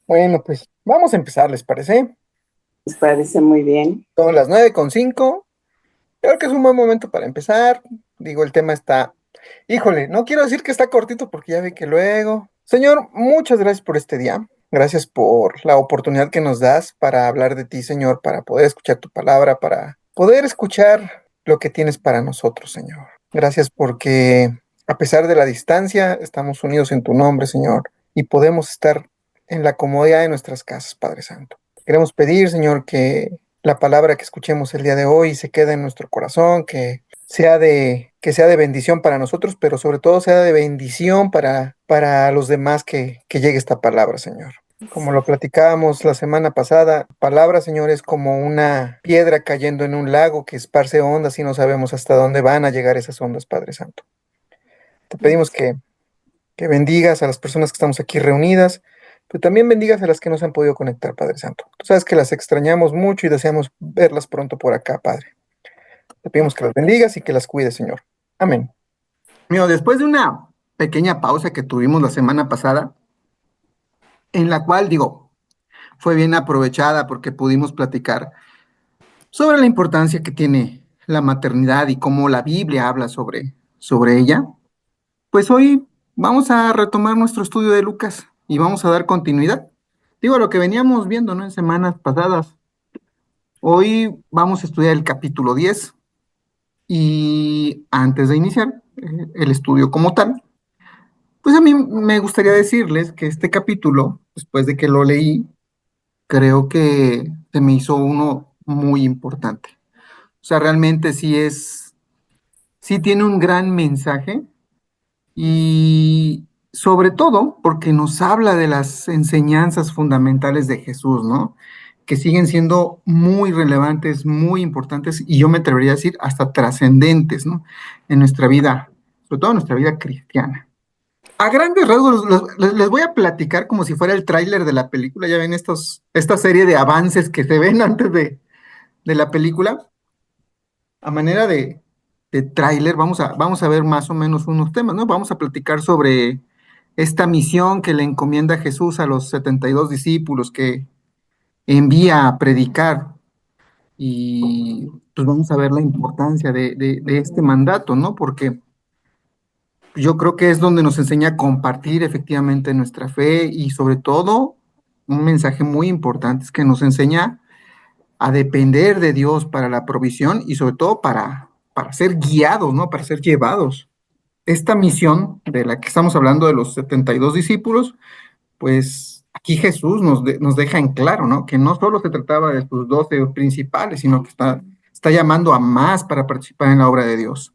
Bueno, pues vamos a empezar, ¿les parece? Me parece muy bien. Son las 9:05. Creo que es un buen momento para empezar. Digo, el tema está... Híjole, no quiero decir que está cortito porque ya vi que luego... Señor, muchas gracias por este día. Gracias por la oportunidad que nos das para hablar de ti, Señor, para poder escuchar tu palabra, para poder escuchar lo que tienes para nosotros, Señor. Gracias porque a pesar de la distancia, estamos unidos en tu nombre, Señor, y podemos estar en la comodidad de nuestras casas, Padre Santo. Queremos pedir, Señor, que la palabra que escuchemos el día de hoy se quede en nuestro corazón, que sea de bendición para nosotros, pero sobre todo sea de bendición para los demás que llegue esta palabra, Señor. Como lo platicábamos la semana pasada, palabra, Señor, es como una piedra cayendo en un lago que esparce ondas y no sabemos hasta dónde van a llegar esas ondas, Padre Santo. Te pedimos que bendigas a las personas que estamos aquí reunidas, pero también bendigas a las que no se han podido conectar, Padre Santo. Tú sabes que las extrañamos mucho y deseamos verlas pronto por acá, Padre. Te pedimos que las bendigas y que las cuides, Señor. Amén. Mío, después de una pequeña pausa que tuvimos la semana pasada, en la cual, digo, fue bien aprovechada porque pudimos platicar sobre la importancia que tiene la maternidad y cómo la Biblia habla sobre ella, pues hoy vamos a retomar nuestro estudio de Lucas y vamos a dar continuidad. Digo, a lo que veníamos viendo, ¿no? En semanas pasadas. Hoy vamos a estudiar el capítulo 10 y antes de iniciar el estudio como tal, pues a mí me gustaría decirles que este capítulo, después de que lo leí, creo que se me hizo uno muy importante. O sea, realmente sí tiene un gran mensaje y sobre todo porque nos habla de las enseñanzas fundamentales de Jesús, ¿no? Que siguen siendo muy relevantes, muy importantes y yo me atrevería a decir hasta trascendentes, ¿no? En nuestra vida, sobre todo en nuestra vida cristiana. A grandes rasgos les voy a platicar como si fuera el tráiler de la película. Ya ven esta serie de avances que se ven antes de la película. A manera de tráiler, vamos a ver más o menos unos temas, ¿no? Vamos a platicar sobre esta misión que le encomienda Jesús a los 72 discípulos que envía a predicar. Y pues vamos a ver la importancia de este mandato, ¿no? Porque yo creo que es donde nos enseña a compartir efectivamente nuestra fe y sobre todo un mensaje muy importante es que nos enseña a depender de Dios para la provisión y sobre todo para ser guiados, ¿no? Para ser llevados. Esta misión de la que estamos hablando de los 72 discípulos, pues aquí Jesús nos deja en claro, ¿no? Que no solo se trataba de sus 12 principales, sino que está llamando a más para participar en la obra de Dios.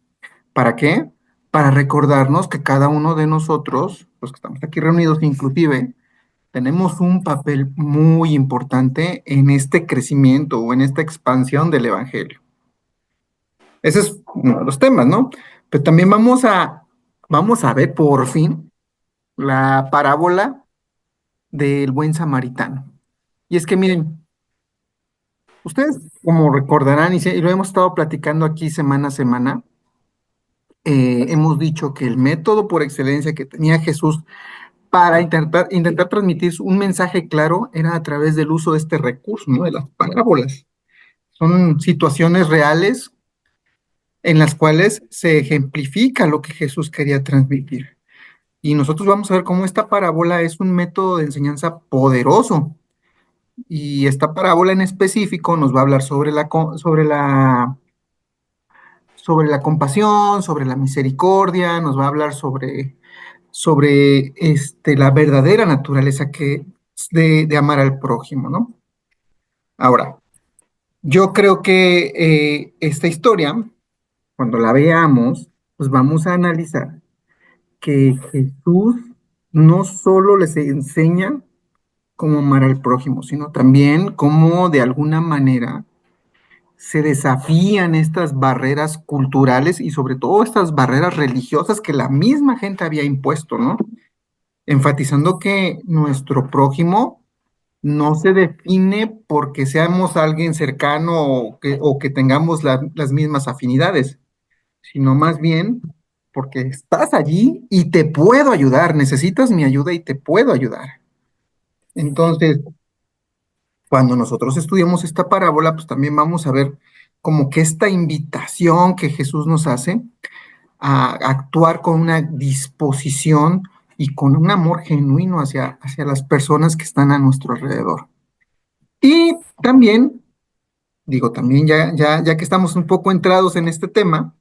¿Para qué? Para recordarnos que cada uno de nosotros, los que estamos aquí reunidos inclusive, tenemos un papel muy importante en este crecimiento o en esta expansión del Evangelio. Ese es uno de los temas, ¿no? Pero también vamos a ver por fin la parábola del buen samaritano. Y es que miren, ustedes como recordarán y lo hemos estado platicando aquí semana a semana, hemos dicho que el método por excelencia que tenía Jesús para intentar transmitir un mensaje claro era a través del uso de este recurso, ¿no? De las parábolas. Son situaciones reales en las cuales se ejemplifica lo que Jesús quería transmitir. Y nosotros vamos a ver cómo esta parábola es un método de enseñanza poderoso. Y esta parábola en específico nos va a hablar sobre la compasión, sobre la misericordia, nos va a hablar sobre la verdadera naturaleza de amar al prójimo, ¿no? Ahora, yo creo que esta historia, cuando la veamos, pues vamos a analizar que Jesús no solo les enseña cómo amar al prójimo, sino también cómo de alguna manera se desafían estas barreras culturales y sobre todo estas barreras religiosas que la misma gente había impuesto, ¿no? Enfatizando que nuestro prójimo no se define porque seamos alguien cercano o que tengamos las mismas afinidades, sino más bien porque estás allí y te puedo ayudar, necesitas mi ayuda y te puedo ayudar. Entonces, cuando nosotros estudiamos esta parábola, pues también vamos a ver como que esta invitación que Jesús nos hace a actuar con una disposición y con un amor genuino hacia las personas que están a nuestro alrededor. Y también, digo, también ya que estamos un poco entrados en este tema,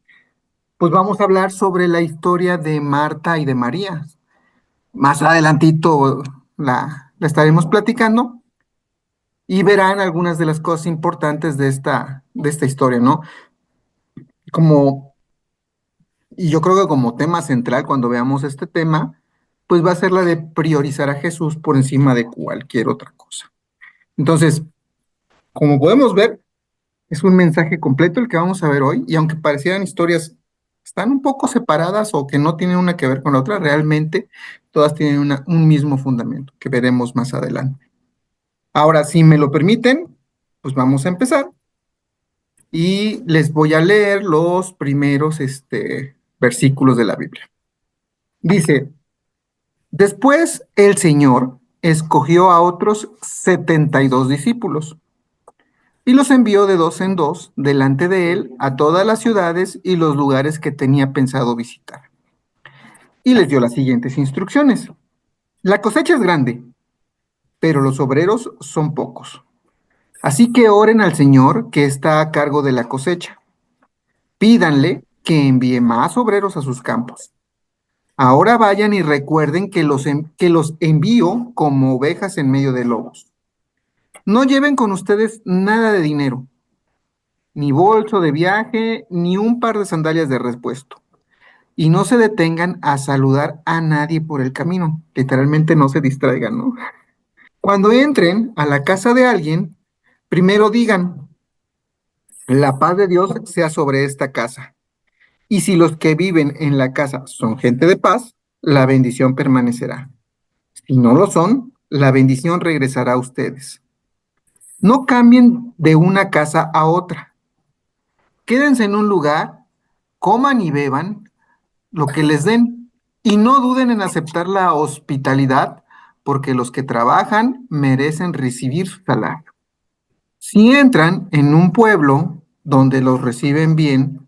pues vamos a hablar sobre la historia de Marta y de María. Más adelantito la estaremos platicando y verán algunas de las cosas importantes de esta historia, ¿no? Como, y yo creo que como tema central, cuando veamos este tema, pues va a ser la de priorizar a Jesús por encima de cualquier otra cosa. Entonces, como podemos ver, es un mensaje completo el que vamos a ver hoy, y aunque parecieran historias, están un poco separadas o que no tienen una que ver con la otra, realmente todas tienen un mismo fundamento que veremos más adelante. Ahora, si me lo permiten, pues vamos a empezar y les voy a leer los primeros versículos de la Biblia. Dice, después el Señor escogió a otros 72 discípulos y los envió de dos en dos delante de él a todas las ciudades y los lugares que tenía pensado visitar. Y les dio las siguientes instrucciones. La cosecha es grande, pero los obreros son pocos. Así que oren al Señor que está a cargo de la cosecha. Pídanle que envíe más obreros a sus campos. Ahora vayan y recuerden que los envío como ovejas en medio de lobos. No lleven con ustedes nada de dinero, ni bolso de viaje, ni un par de sandalias de repuesto. Y no se detengan a saludar a nadie por el camino. Literalmente no se distraigan, ¿no? Cuando entren a la casa de alguien, primero digan, la paz de Dios sea sobre esta casa. Y si los que viven en la casa son gente de paz, la bendición permanecerá. Si no lo son, la bendición regresará a ustedes. No cambien de una casa a otra. Quédense en un lugar, coman y beban lo que les den y no duden en aceptar la hospitalidad porque los que trabajan merecen recibir su salario. Si entran en un pueblo donde los reciben bien,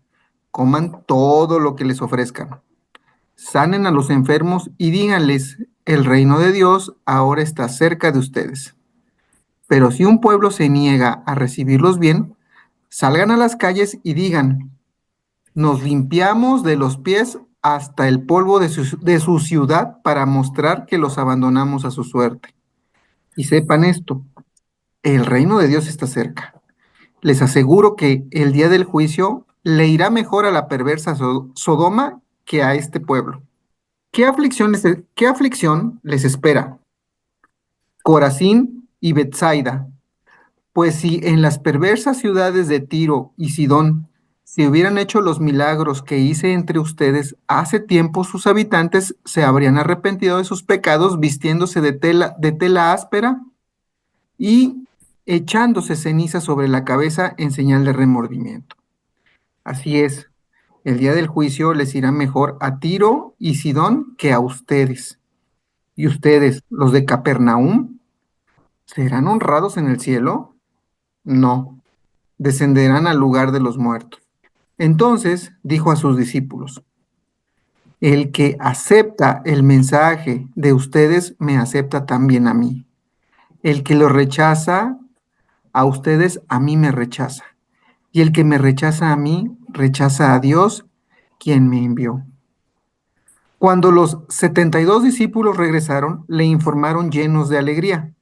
coman todo lo que les ofrezcan. Sanen a los enfermos y díganles, el reino de Dios ahora está cerca de ustedes. Pero si un pueblo se niega a recibirlos bien, salgan a las calles y digan, nos limpiamos de los pies hasta el polvo de su ciudad para mostrar que los abandonamos a su suerte. Y sepan esto, el reino de Dios está cerca. Les aseguro que el día del juicio le irá mejor a la perversa Sodoma que a este pueblo. ¿Qué aflicción les espera? Corazín y Betsaida. Pues si en las perversas ciudades de Tiro y Sidón se hubieran hecho los milagros que hice entre ustedes, hace tiempo sus habitantes se habrían arrepentido de sus pecados vistiéndose de tela áspera y echándose ceniza sobre la cabeza en señal de remordimiento. Así es, el día del juicio les irá mejor a Tiro y Sidón que a ustedes. ¿Y ustedes, los de Capernaum, serán honrados en el cielo? No, descenderán al lugar de los muertos. Entonces dijo a sus discípulos, el que acepta el mensaje de ustedes me acepta también a mí. El que lo rechaza a ustedes, a mí me rechaza. Y el que me rechaza a mí, rechaza a Dios, quien me envió. Cuando los 72 discípulos regresaron, le informaron llenos de alegría.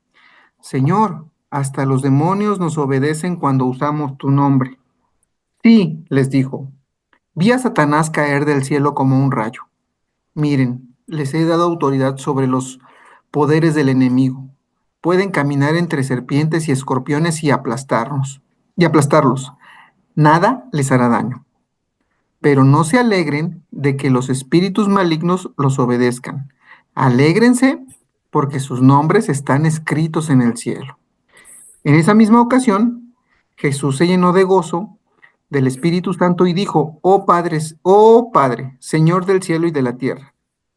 Señor, hasta los demonios nos obedecen cuando usamos tu nombre. Sí, les dijo, vi a Satanás caer del cielo como un rayo. Miren, les he dado autoridad sobre los poderes del enemigo. Pueden caminar entre serpientes y escorpiones y aplastarlos. Nada les hará daño. Pero no se alegren de que los espíritus malignos los obedezcan. Alégrense porque sus nombres están escritos en el cielo. En esa misma ocasión, Jesús se llenó de gozo del Espíritu Santo y dijo, oh Padre, Señor del cielo y de la tierra,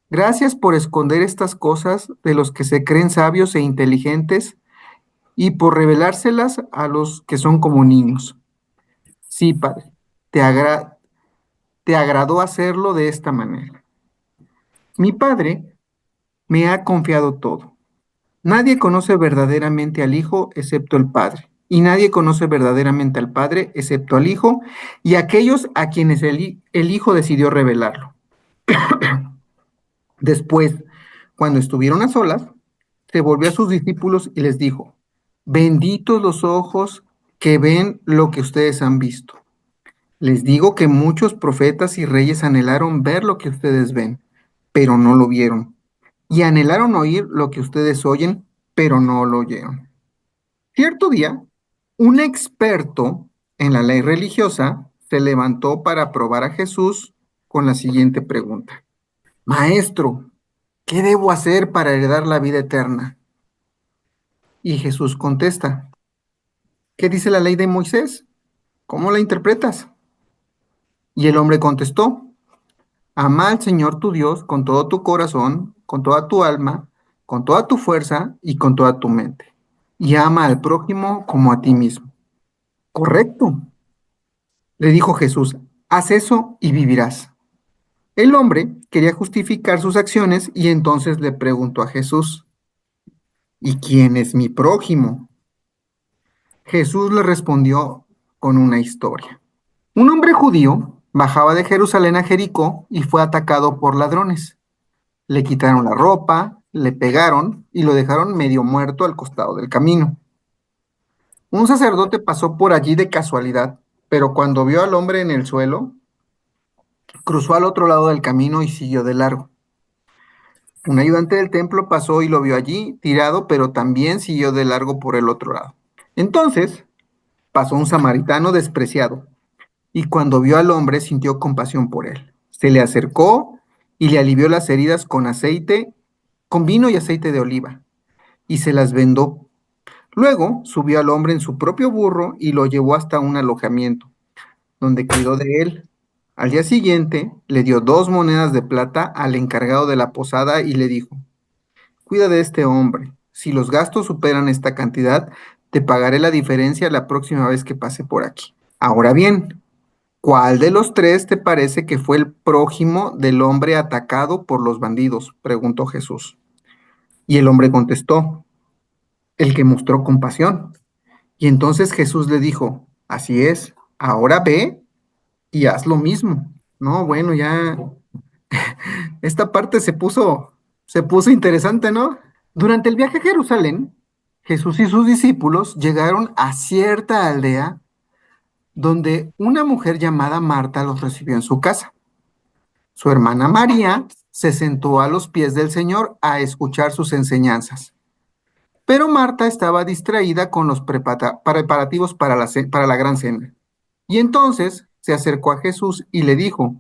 Gracias por esconder estas cosas de los que se creen sabios e inteligentes y por revelárselas a los que son como niños. Sí, Padre, te, agra- te agradó hacerlo de esta manera. Mi Padre me ha confiado todo. Nadie conoce verdaderamente al Hijo excepto el Padre, y nadie conoce verdaderamente al Padre excepto al Hijo y aquellos a quienes el Hijo decidió revelarlo. Después, cuando estuvieron a solas, se volvió a sus discípulos y les dijo, benditos los ojos que ven lo que ustedes han visto. Les digo que muchos profetas y reyes anhelaron ver lo que ustedes ven, pero no lo vieron. Y anhelaron oír lo que ustedes oyen, pero no lo oyeron. Cierto día, un experto en la ley religiosa se levantó para probar a Jesús con la siguiente pregunta. Maestro, ¿qué debo hacer para heredar la vida eterna? Y Jesús contesta, ¿qué dice la ley de Moisés? ¿Cómo la interpretas? Y el hombre contestó, ama al Señor tu Dios con todo tu corazón, con toda tu alma, con toda tu fuerza y con toda tu mente. Y ama al prójimo como a ti mismo. Correcto, le dijo Jesús, haz eso y vivirás. El hombre quería justificar sus acciones y entonces le preguntó a Jesús, ¿y quién es mi prójimo? Jesús le respondió con una historia. Un hombre judío bajaba de Jerusalén a Jericó y fue atacado por ladrones. Le quitaron la ropa, le pegaron y lo dejaron medio muerto al costado del camino. Un sacerdote pasó por allí de casualidad, pero cuando vio al hombre en el suelo, cruzó al otro lado del camino y siguió de largo. Un ayudante del templo pasó y lo vio allí, tirado, pero también siguió de largo por el otro lado. Entonces pasó un samaritano despreciado, y cuando vio al hombre sintió compasión por él. Se le acercó y le alivió las heridas con aceite, con vino y aceite de oliva, y se las vendó. Luego subió al hombre en su propio burro y lo llevó hasta un alojamiento, donde cuidó de él. Al día siguiente le dio 2 monedas de plata al encargado de la posada y le dijo, cuida de este hombre. Si los gastos superan esta cantidad, te pagaré la diferencia la próxima vez que pase por aquí. Ahora bien, ¿cuál de los tres te parece que fue el prójimo del hombre atacado por los bandidos? Preguntó Jesús. Y el hombre contestó, el que mostró compasión. Y entonces Jesús le dijo, así es, ahora ve y haz lo mismo. No, bueno, ya esta parte se puso interesante, ¿no? Durante el viaje a Jerusalén, Jesús y sus discípulos llegaron a cierta aldea donde una mujer llamada Marta los recibió en su casa. Su hermana María se sentó a los pies del Señor a escuchar sus enseñanzas. Pero Marta estaba distraída con los preparativos para la gran cena. Y entonces se acercó a Jesús y le dijo,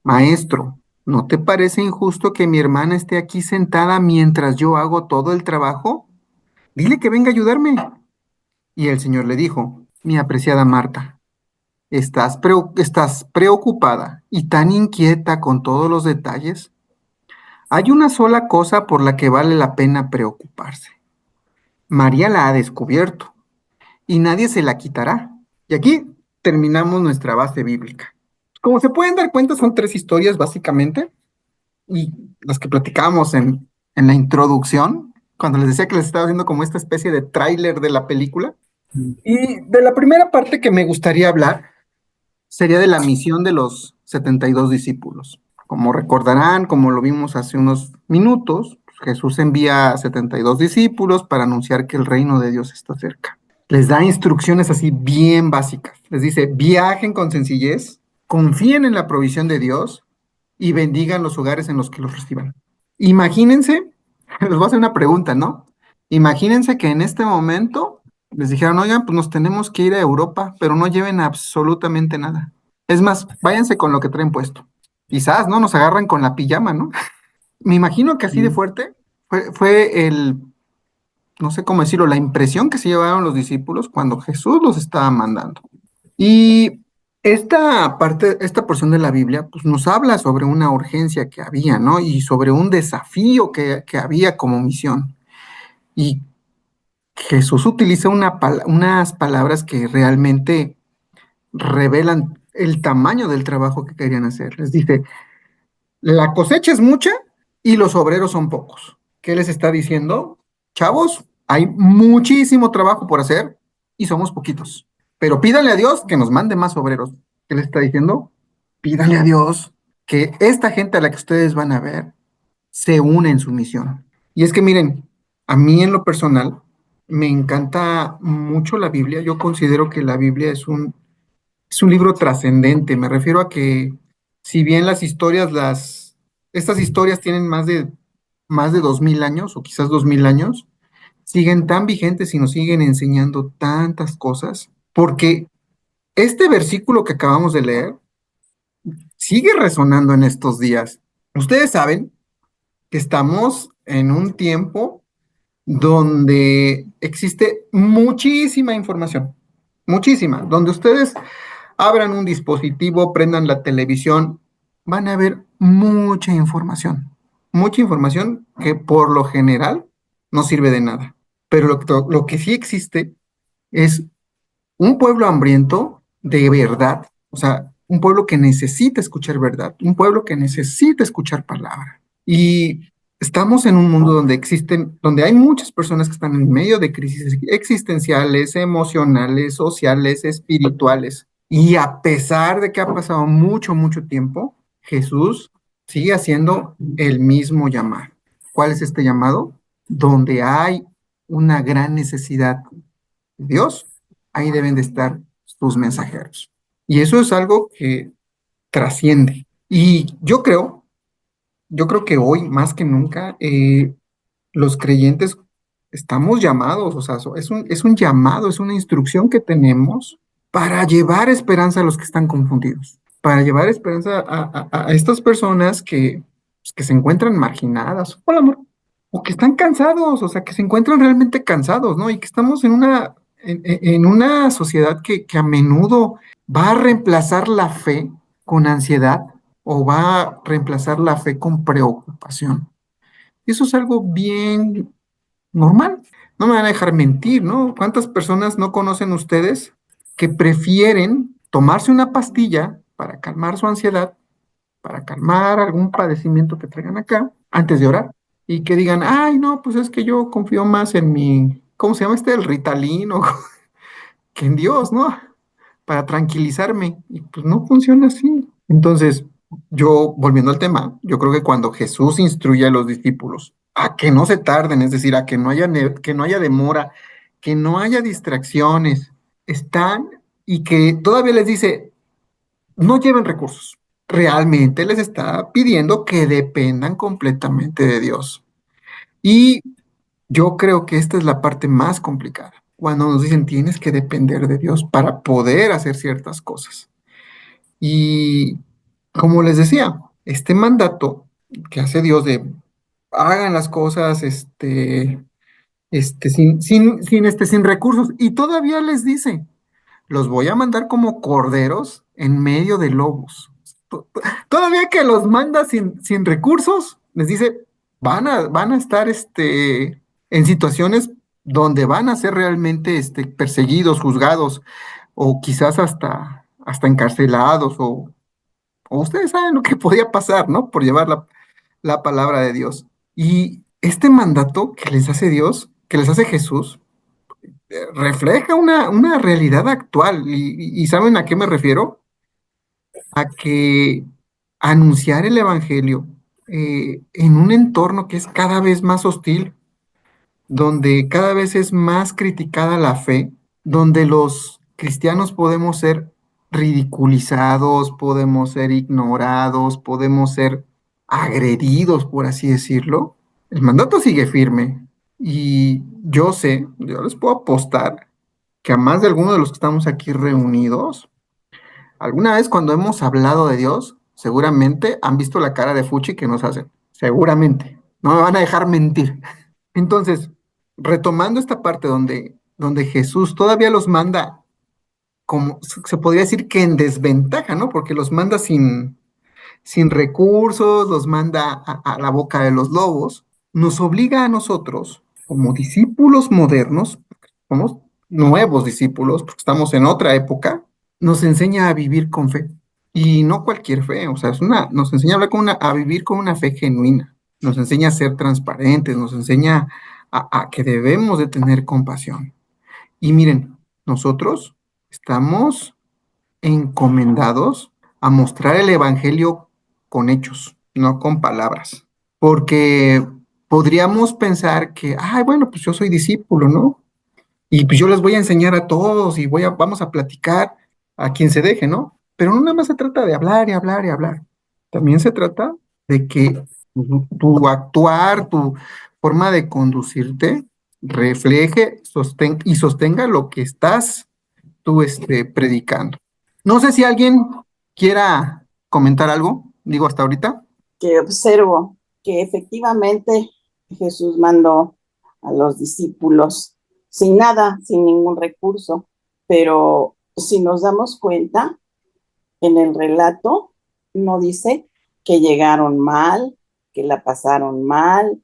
Maestro, ¿no te parece injusto que mi hermana esté aquí sentada mientras yo hago todo el trabajo? Dile que venga a ayudarme. Y el Señor le dijo, mi apreciada Marta, estás preocupada y tan inquieta con todos los detalles. Hay una sola cosa por la que vale la pena preocuparse. María la ha descubierto y nadie se la quitará. Y aquí terminamos nuestra base bíblica. Como se pueden dar cuenta, son 3 historias básicamente, y las que platicábamos en la introducción, cuando les decía que les estaba haciendo como esta especie de tráiler de la película. Y de la primera parte que me gustaría hablar sería de la misión de los 72 discípulos. Como recordarán, como lo vimos hace unos minutos, Jesús envía a 72 discípulos para anunciar que el reino de Dios está cerca. Les da instrucciones así bien básicas. Les dice, viajen con sencillez, confíen en la provisión de Dios y bendigan los hogares en los que los reciban. Imagínense, les voy a hacer una pregunta, ¿no? Imagínense que en este momento les dijeron, oigan, pues nos tenemos que ir a Europa, pero no lleven absolutamente nada. Es más, váyanse con lo que traen puesto. Quizás, ¿no? Nos agarran con la pijama, ¿no? Me imagino que así de fuerte fue no sé cómo decirlo, la impresión que se llevaron los discípulos cuando Jesús los estaba mandando. Y Esta parte, esta porción de la Biblia, pues nos habla sobre una urgencia que había, ¿no? Y sobre un desafío que había como misión. Y Jesús utiliza unas palabras que realmente revelan el tamaño del trabajo que querían hacer. Les dice, la cosecha es mucha y los obreros son pocos. ¿Qué les está diciendo? Chavos, hay muchísimo trabajo por hacer y somos poquitos. Pero pídanle a Dios que nos mande más obreros. ¿Qué les está diciendo? Pídanle a Dios que esta gente a la que ustedes van a ver se une en su misión. Y es que miren, a mí en lo personal me encanta mucho la Biblia. Yo considero que la Biblia es un libro trascendente. Me refiero a que si bien estas historias tienen más de 2000 años o quizás 2000 años, siguen tan vigentes y nos siguen enseñando tantas cosas, porque este versículo que acabamos de leer sigue resonando en estos días. Ustedes saben que estamos en un tiempo donde existe muchísima información, muchísima, donde ustedes abran un dispositivo, prendan la televisión, van a ver mucha información que por lo general no sirve de nada. Pero lo que sí existe es un pueblo hambriento de verdad, o sea, un pueblo que necesita escuchar verdad, un pueblo que necesita escuchar palabra. Y estamos en un mundo donde hay muchas personas que están en medio de crisis existenciales, emocionales, sociales, espirituales. Y a pesar de que ha pasado mucho, mucho tiempo, Jesús sigue haciendo el mismo llamado. ¿Cuál es este llamado? Donde hay una gran necesidad de Dios, ahí deben de estar sus mensajeros. Y eso es algo que trasciende. Y yo creo que hoy más que nunca los creyentes estamos llamados, o sea, es un llamado, es una instrucción que tenemos para llevar esperanza a los que están confundidos, para llevar esperanza a estas personas que se encuentran marginadas, por amor, o que están cansados, o sea, que se encuentran realmente cansados, ¿no? Y que estamos en una sociedad que a menudo va a reemplazar la fe con ansiedad o va a reemplazar la fe con preocupación. Eso es algo bien normal. No me van a dejar mentir, ¿no? ¿Cuántas personas no conocen ustedes que prefieren tomarse una pastilla para calmar su ansiedad, para calmar algún padecimiento que traigan acá, antes de orar? Y que digan, ay, no, pues es que yo confío más en mi, ¿cómo se llama este? El Ritalin o que en Dios, ¿no? Para tranquilizarme. Y pues no funciona así. Entonces, yo, volviendo al tema, yo creo que cuando Jesús instruye a los discípulos a que no se tarden, es decir, a que no haya demora, que no haya distracciones, están y que todavía les dice, no lleven recursos. Realmente les está pidiendo que dependan completamente de Dios. Y yo creo que esta es la parte más complicada, cuando nos dicen tienes que depender de Dios para poder hacer ciertas cosas. Y como les decía, este mandato que hace Dios de hagan las cosas sin recursos, y todavía les dice, los voy a mandar como corderos en medio de lobos. Todavía que los manda sin recursos, les dice, van a estar en situaciones donde van a ser realmente perseguidos, juzgados, o quizás hasta encarcelados, o ustedes saben lo que podía pasar, ¿no? Por llevar la palabra de Dios. Y este mandato que les hace Dios, que les hace Jesús, refleja una realidad actual. ¿Y saben a qué me refiero? A que anunciar el Evangelio en un entorno que es cada vez más hostil, donde cada vez es más criticada la fe, donde los cristianos podemos ser ridiculizados, podemos ser ignorados, podemos ser agredidos, por así decirlo. El mandato sigue firme y yo les puedo apostar que a más de alguno de los que estamos aquí reunidos, alguna vez cuando hemos hablado de Dios, seguramente han visto la cara de Fuchi que nos hacen. Seguramente. No me van a dejar mentir. Entonces, retomando esta parte donde Jesús todavía los manda como se podría decir que en desventaja, ¿no? Porque los manda sin recursos, los manda a la boca de los lobos, nos obliga a nosotros, como discípulos modernos, somos nuevos discípulos, porque estamos en otra época, nos enseña a vivir con fe. Y no cualquier fe, o sea, nos enseña a, hablar a vivir con una fe genuina, nos enseña a ser transparentes, nos enseña a que debemos de tener compasión. Y miren, nosotros estamos encomendados a mostrar el Evangelio con hechos, no con palabras. Porque podríamos pensar que, ay, bueno, pues yo soy discípulo, ¿no? Y pues yo les voy a enseñar a todos y vamos a platicar a quien se deje, ¿no? Pero no nada más se trata de hablar y hablar y hablar. También se trata de que tu actuar, tu forma de conducirte refleje y sostenga lo que estás tú predicando. No sé si alguien quiera comentar algo, digo hasta ahorita. Que observo que efectivamente Jesús mandó a los discípulos sin nada, sin ningún recurso, pero si nos damos cuenta, en el relato no dice que llegaron mal, que la pasaron mal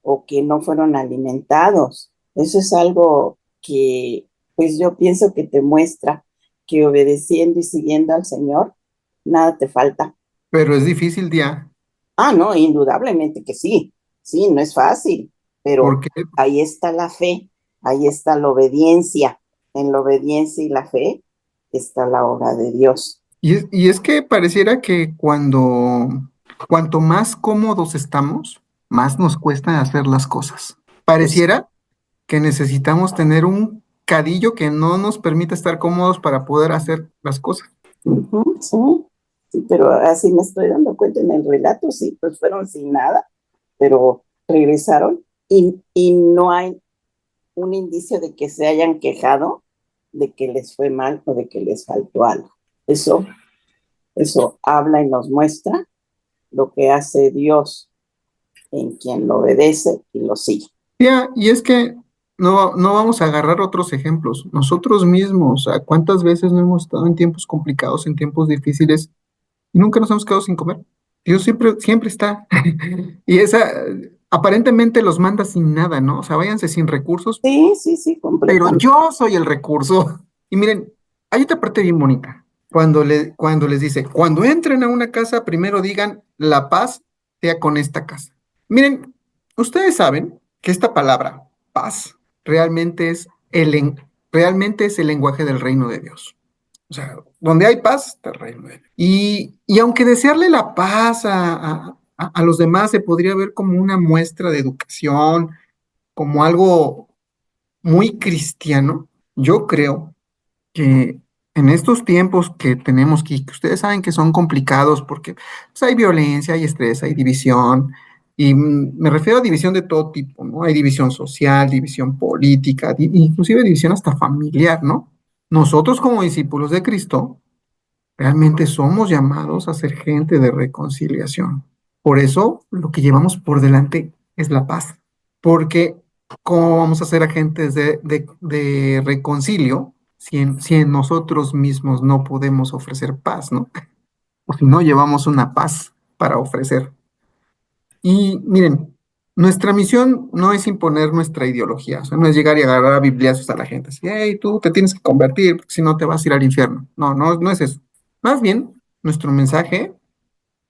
o que no fueron alimentados. Eso es algo que, pues yo pienso que te muestra que obedeciendo y siguiendo al Señor, nada te falta. Pero es difícil, Día, Ah, no, indudablemente que sí. Sí, no es fácil, pero porque, ahí está la fe, ahí está la obediencia. En la obediencia y la fe está la obra de Dios. y es que pareciera que cuanto más cómodos estamos, más nos cuesta hacer las cosas. Pues, Pareciera que necesitamos tener un cadillo que no nos permita estar cómodos para poder hacer las cosas. sí, sí, pero así me estoy dando cuenta en el relato, sí, pues fueron sin nada, pero regresaron y no hay un indicio de que se hayan quejado de que les fue mal o de que les faltó algo. Eso, eso habla y nos muestra lo que hace Dios en quien lo obedece y lo sigue. Ya, y es que no vamos a agarrar otros ejemplos. Nosotros mismos, o sea, ¿cuántas veces no hemos estado en tiempos complicados, en tiempos difíciles y nunca nos hemos quedado sin comer? Dios siempre está. Y aparentemente los manda sin nada, ¿no? O sea, váyanse sin recursos, Sí, sí, sí, pero completamente. yo soy el recurso. Y miren, hay otra parte bien bonita. Cuando les dice, cuando entren a una casa, primero digan, la paz sea con esta casa. Miren, ustedes saben que esta palabra, paz, realmente realmente es el lenguaje del reino de Dios. O sea, donde hay paz, está el reino de Dios. Y aunque desearle la paz a los demás se podría ver como una muestra de educación, como algo muy cristiano, yo creo que en estos tiempos que tenemos que ustedes saben que son complicados porque pues, hay violencia, hay estrés, hay división, y me refiero a división de todo tipo, ¿no? Hay división social, división política, inclusive división hasta familiar, ¿no? Nosotros como discípulos de Cristo realmente somos llamados a ser gente de reconciliación. Por eso lo que llevamos por delante es la paz. Porque ¿cómo vamos a ser agentes de reconcilio si en nosotros mismos no podemos ofrecer paz, ¿no? O si no llevamos una paz para ofrecer. Y miren, nuestra misión no es imponer nuestra ideología, o sea, no es llegar y agarrar a bibliazos a la gente, así, hey, tú te tienes que convertir, porque si no te vas a ir al infierno. No es eso. Más bien, nuestro mensaje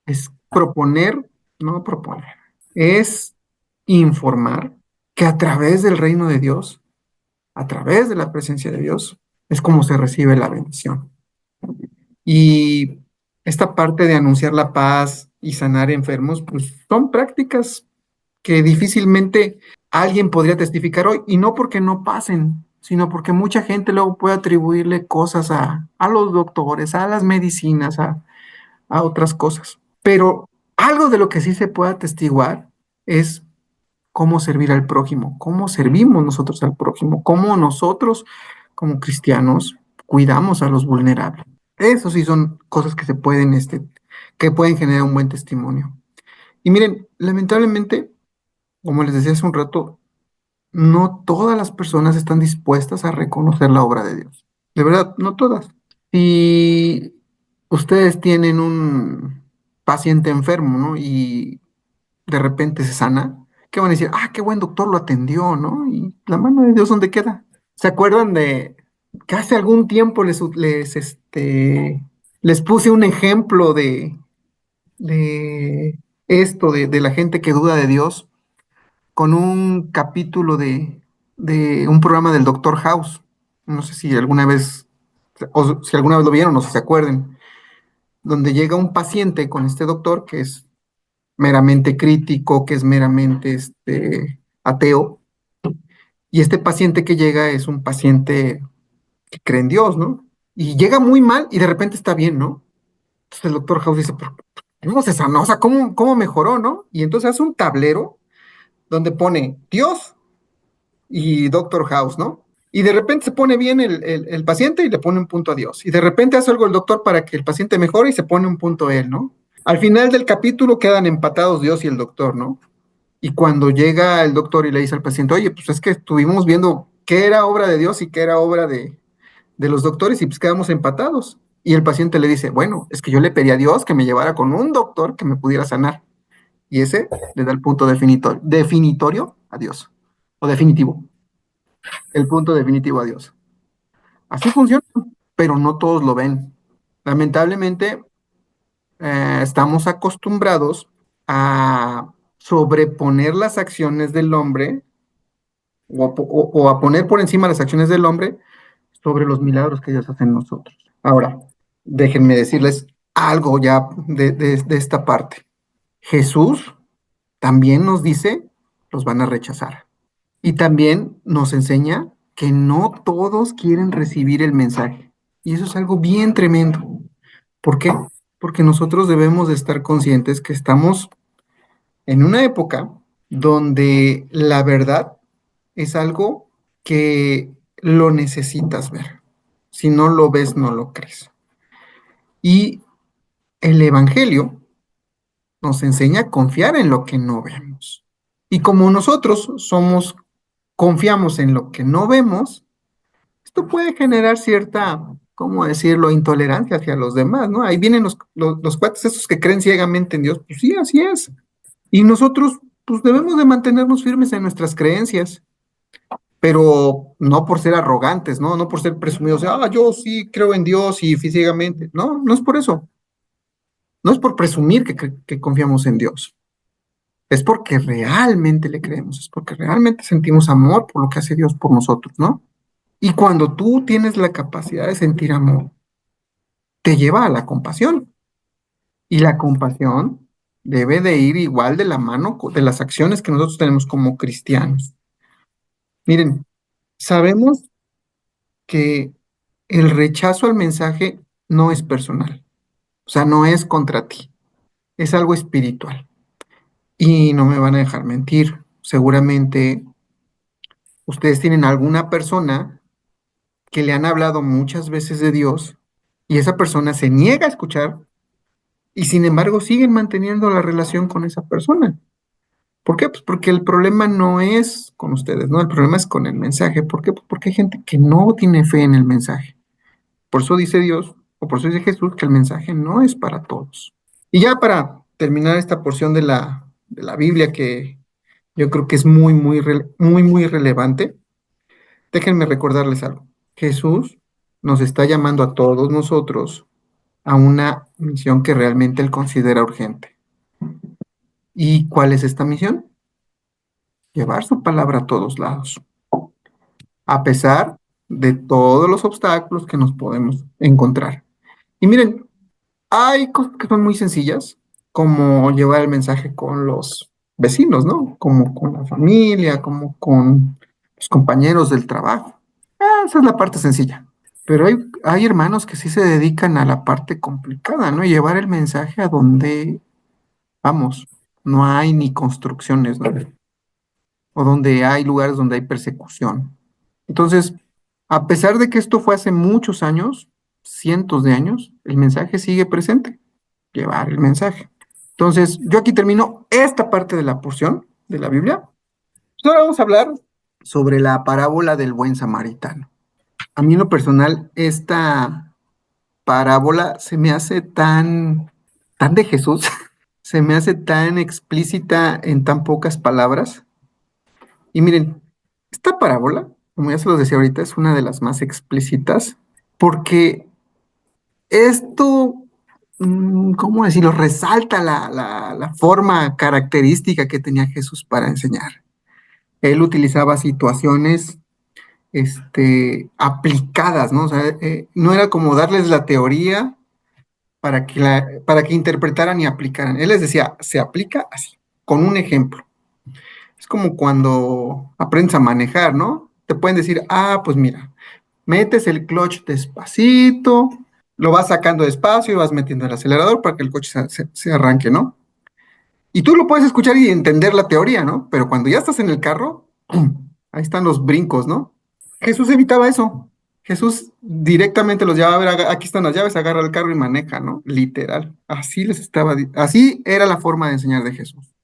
es proponer, no proponer, es informar que a través del reino de Dios, a través de la presencia de Dios, es como se recibe la bendición. Y esta parte de anunciar la paz y sanar enfermos, pues son prácticas que difícilmente alguien podría testificar hoy, y no porque no pasen, sino porque mucha gente luego puede atribuirle cosas a los doctores, a las medicinas, a otras cosas. Pero algo de lo que sí se puede atestiguar es cómo servir al prójimo, cómo servimos nosotros al prójimo, cómo nosotros como cristianos cuidamos a los vulnerables. Eso sí son cosas que pueden generar un buen testimonio. Y miren, lamentablemente, como les decía hace un rato, no todas las personas están dispuestas a reconocer la obra de Dios. De verdad, no todas. Si ustedes tienen un paciente enfermo, ¿no? Y de repente se sana, ¿qué van a decir? Ah, qué buen doctor lo atendió, ¿no? Y la mano de Dios, ¿dónde queda? ¿Se acuerdan de que hace algún tiempo les puse un ejemplo de esto, de la gente que duda de Dios, con un capítulo de un programa del Doctor House? No sé si alguna vez, o si alguna vez lo vieron o si se acuerden, donde llega un paciente con este doctor que es meramente crítico, que es meramente ateo, y este paciente que llega es un paciente que cree en Dios, ¿no? Y llega muy mal y de repente está bien, ¿no? Entonces el doctor House dice, ¿pero cómo se sanó? O sea, ¿cómo mejoró, no? Y entonces hace un tablero donde pone Dios y Doctor House, ¿no? Y de repente se pone bien el paciente y le pone un punto a Dios. Y de repente hace algo el doctor para que el paciente mejore y se pone un punto a él, ¿no? Al final del capítulo quedan empatados Dios y el doctor, ¿no? Y cuando llega el doctor y le dice al paciente, oye, pues es que estuvimos viendo qué era obra de Dios y qué era obra de los doctores y pues quedamos empatados. Y el paciente le dice, bueno, es que yo le pedí a Dios que me llevara con un doctor que me pudiera sanar. Y ese le da el punto definitorio a Dios. O definitivo. El punto definitivo a Dios. Así funciona, pero no todos lo ven. Lamentablemente, estamos acostumbrados a sobreponer las acciones del hombre o a poner por encima las acciones del hombre sobre los milagros que Dios hace en nosotros. Ahora, déjenme decirles algo ya de esta parte. Jesús también nos dice, los van a rechazar. Y también nos enseña que no todos quieren recibir el mensaje. Y eso es algo bien tremendo. ¿Por qué? Porque nosotros debemos de estar conscientes que estamos en una época donde la verdad es algo que lo necesitas ver. Si no lo ves, no lo crees. Y el Evangelio nos enseña a confiar en lo que no vemos. Y como nosotros confiamos en lo que no vemos, esto puede generar cierta, ¿cómo decirlo?, intolerancia hacia los demás, ¿no? Ahí vienen los cuates esos que creen ciegamente en Dios. Pues sí, así es. Y nosotros, pues debemos de mantenernos firmes en nuestras creencias, pero no por ser arrogantes, ¿no? No por ser presumidos, yo sí creo en Dios y ciegamente. No, no es por eso. No es por presumir que confiamos en Dios. Es porque realmente le creemos, es porque realmente sentimos amor por lo que hace Dios por nosotros, ¿no? Y cuando tú tienes la capacidad de sentir amor, te lleva a la compasión. Y la compasión debe de ir igual de la mano de las acciones que nosotros tenemos como cristianos. Miren, sabemos que el rechazo al mensaje no es personal, o sea, no es contra ti, es algo espiritual. Y no me van a dejar mentir, seguramente ustedes tienen alguna persona que le han hablado muchas veces de Dios y esa persona se niega a escuchar y sin embargo siguen manteniendo la relación con esa persona. ¿Por qué? Pues porque el problema no es con ustedes, ¿no? El problema es con el mensaje. ¿Por qué? Pues porque hay gente que no tiene fe en el mensaje. Por eso dice Dios, o por eso dice Jesús, que el mensaje no es para todos. Y ya para terminar esta porción de la Biblia que yo creo que es muy relevante, déjenme recordarles algo. Jesús nos está llamando a todos nosotros a una misión que realmente él considera urgente. ¿Y cuál es esta misión? Llevar su palabra a todos lados, a pesar de todos los obstáculos que nos podemos encontrar. Y miren, hay cosas que son muy sencillas, como llevar el mensaje con los vecinos, ¿no? Como con la familia, como con los compañeros del trabajo. Esa es la parte sencilla. Pero hay hermanos que sí se dedican a la parte complicada, ¿no? Llevar el mensaje a donde, vamos, no hay ni construcciones, ¿no? O donde hay lugares donde hay persecución. Entonces, a pesar de que esto fue hace muchos años, cientos de años, el mensaje sigue presente, llevar el mensaje. Entonces, yo aquí termino esta parte de la porción de la Biblia. Pues ahora vamos a hablar sobre la parábola del buen samaritano. A mí en lo personal, esta parábola se me hace tan de Jesús, se me hace tan explícita en tan pocas palabras. Y miren, esta parábola, como ya se los decía ahorita, es una de las más explícitas porque esto, ¿cómo decirlo? Resalta la forma característica que tenía Jesús para enseñar. Él utilizaba situaciones aplicadas, ¿no? O sea, no era como darles la teoría para que interpretaran y aplicaran. Él les decía, se aplica así, con un ejemplo. Es como cuando aprendes a manejar, ¿no? Te pueden decir, ah, pues mira, metes el clutch despacito, lo vas sacando despacio y vas metiendo el acelerador para que el coche se arranque, ¿no? Y tú lo puedes escuchar y entender la teoría, ¿no? Pero cuando ya estás en el carro, ¡pum! Ahí están los brincos, ¿no? Jesús evitaba eso. Jesús directamente los llevaba a ver, aquí están las llaves, agarra el carro y maneja, ¿no? Literal. Así era la forma de enseñar de Jesús.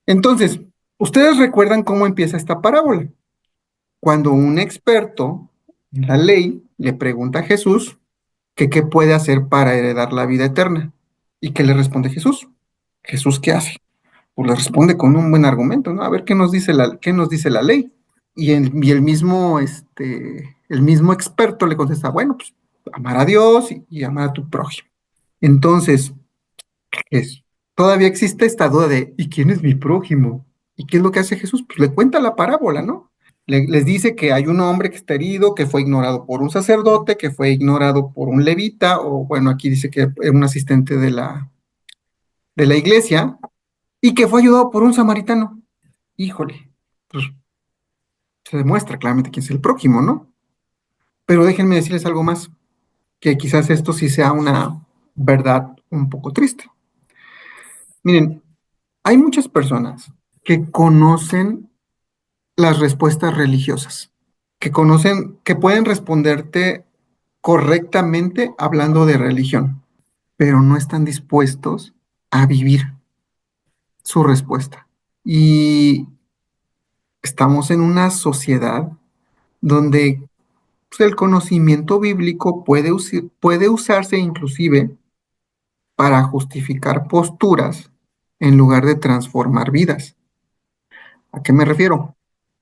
Entonces, ¿ustedes recuerdan cómo empieza esta parábola? Cuando un experto en la ley le pregunta a Jesús que qué puede hacer para heredar la vida eterna. ¿Y qué le responde Jesús? ¿Jesús qué hace? Pues le responde con un buen argumento, ¿no? A ver qué nos dice la ley. El mismo experto le contesta, bueno, pues amar a Dios y amar a tu prójimo. Entonces, es, todavía existe esta duda de, ¿y quién es mi prójimo? ¿Y qué es lo que hace Jesús? Pues le cuenta la parábola, ¿no? Les dice que hay un hombre que está herido, que fue ignorado por un sacerdote, que fue ignorado por un levita, o bueno, aquí dice que es un asistente de la iglesia, y que fue ayudado por un samaritano. Híjole, pues se demuestra claramente quién es el prójimo, ¿no? Pero déjenme decirles algo más, que quizás esto sí sea una verdad un poco triste. Miren, hay muchas personas que conocen las respuestas religiosas, que conocen, que pueden responderte correctamente hablando de religión, pero no están dispuestos a vivir su respuesta. Y estamos en una sociedad donde pues, el conocimiento bíblico puede usarse inclusive para justificar posturas en lugar de transformar vidas. ¿A qué me refiero?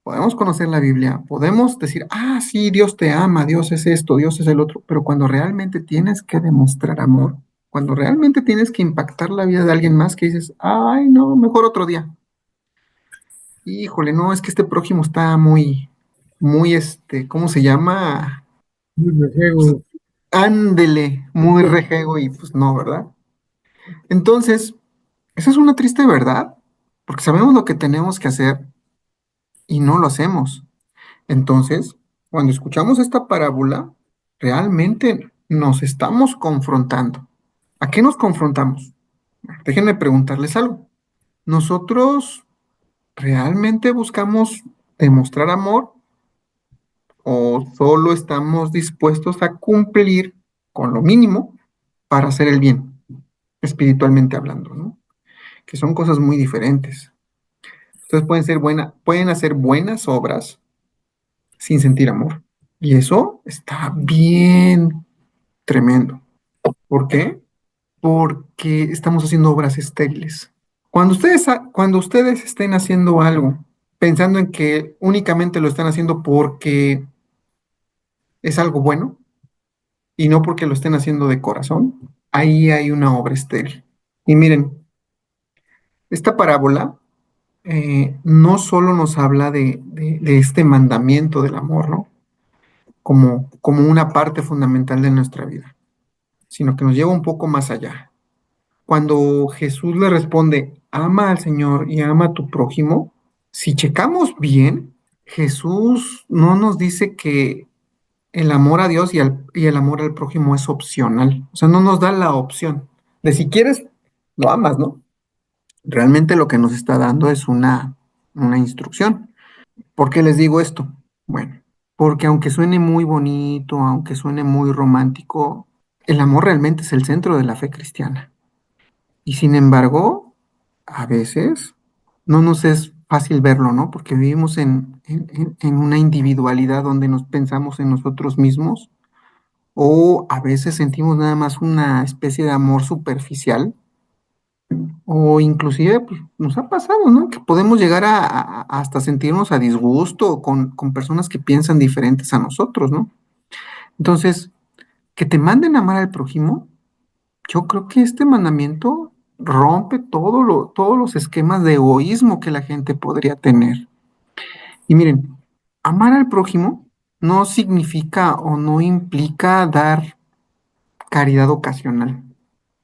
Podemos conocer la Biblia, podemos decir, ah, sí, Dios te ama, Dios es esto, Dios es el otro, pero cuando realmente tienes que demostrar amor, cuando realmente tienes que impactar la vida de alguien más, que dices, ay, no, mejor otro día. Híjole, no, es que este prójimo está muy, ¿cómo se llama? Pues, ándele, muy rejego y pues no, ¿verdad? Entonces, esa es una triste verdad, porque sabemos lo que tenemos que hacer y no lo hacemos. Entonces, cuando escuchamos esta parábola, realmente nos estamos confrontando. ¿A qué nos confrontamos? Déjenme preguntarles algo. ¿Nosotros realmente buscamos demostrar amor o solo estamos dispuestos a cumplir con lo mínimo para hacer el bien, espiritualmente hablando, ¿no? Que son cosas muy diferentes. Entonces pueden hacer buenas obras sin sentir amor. Y eso está bien tremendo. ¿Por qué? Porque estamos haciendo obras estériles. Cuando ustedes estén haciendo algo, pensando en que únicamente lo están haciendo porque es algo bueno y no porque lo estén haciendo de corazón, ahí hay una obra estéril. Y miren, esta parábola no solo nos habla de este mandamiento del amor, ¿no? Como una parte fundamental de nuestra vida, sino que nos lleva un poco más allá. Cuando Jesús le responde, ama al Señor y ama a tu prójimo, si checamos bien, Jesús no nos dice que el amor a Dios y el amor al prójimo es opcional. O sea, no nos da la opción de si quieres, lo amas, ¿no? Realmente lo que nos está dando es una instrucción. ¿Por qué les digo esto? Bueno, porque aunque suene muy bonito, aunque suene muy romántico, el amor realmente es el centro de la fe cristiana. Y sin embargo, a veces no nos es fácil verlo, ¿no? Porque vivimos en una individualidad donde nos pensamos en nosotros mismos o a veces sentimos nada más una especie de amor superficial, o inclusive pues, nos ha pasado, ¿no? Que podemos llegar a hasta sentirnos a disgusto con personas que piensan diferentes a nosotros, ¿no? Entonces, que te manden a amar al prójimo, yo creo que este mandamiento rompe todos los esquemas de egoísmo que la gente podría tener. Y miren, amar al prójimo no significa o no implica dar caridad ocasional.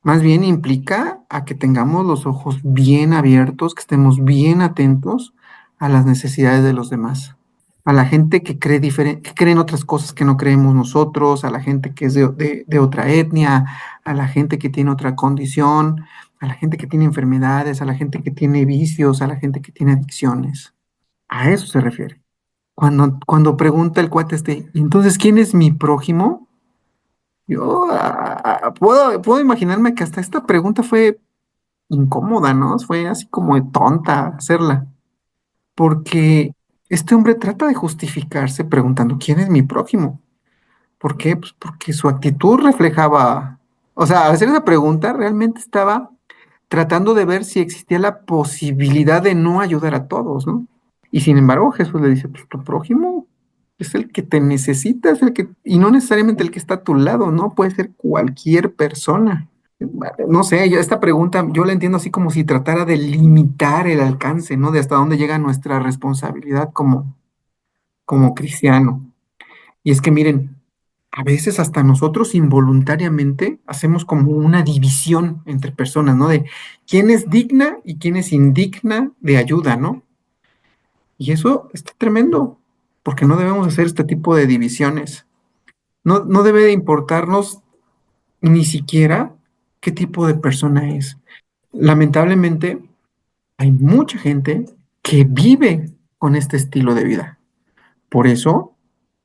Más bien implica a que tengamos los ojos bien abiertos, que estemos bien atentos a las necesidades de los demás. A la gente que cree que cree en otras cosas que no creemos nosotros, a la gente que es de otra etnia, a la gente que tiene otra condición, a la gente que tiene enfermedades, a la gente que tiene vicios, a la gente que tiene adicciones. A eso se refiere. Cuando pregunta el cuate este, "¿Y entonces quién es mi prójimo?" Yo puedo imaginarme que hasta esta pregunta fue incómoda, ¿no? Fue así como de tonta hacerla, porque este hombre trata de justificarse preguntando, ¿quién es mi prójimo? ¿Por qué? Pues porque su actitud reflejaba, o sea, al hacer esa pregunta realmente estaba tratando de ver si existía la posibilidad de no ayudar a todos, ¿no? Y sin embargo, Jesús le dice, pues tu prójimo es el que te necesita, es el que, y no necesariamente el que está a tu lado, ¿no? Puede ser cualquier persona. No sé, esta pregunta yo la entiendo así como si tratara de limitar el alcance, ¿no? De hasta dónde llega nuestra responsabilidad como cristiano. Y es que miren, a veces hasta nosotros involuntariamente hacemos como una división entre personas, ¿no? De quién es digna y quién es indigna de ayuda, ¿no? Y eso está tremendo, porque no debemos hacer este tipo de divisiones. No debe de importarnos ni siquiera qué tipo de persona es. Lamentablemente, hay mucha gente que vive con este estilo de vida. Por eso,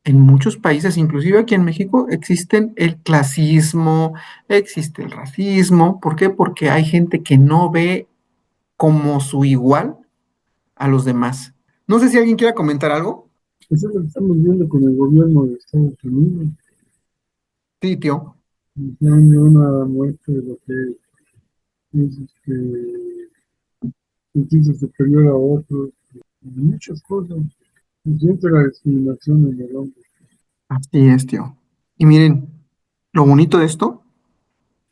en muchos países, inclusive aquí en México, existen el clasismo, existe el racismo. ¿Por qué? Porque hay gente que no ve como su igual a los demás. No sé si alguien quiera comentar algo. Eso es lo que estamos viendo con el gobierno de Estados Unidos. Sí, tío. Ya hay una muestra de lo que es sentirse superior a otros, muchas cosas. Y siempre la discriminación en el hombre. Así es, tío. Y miren, lo bonito de esto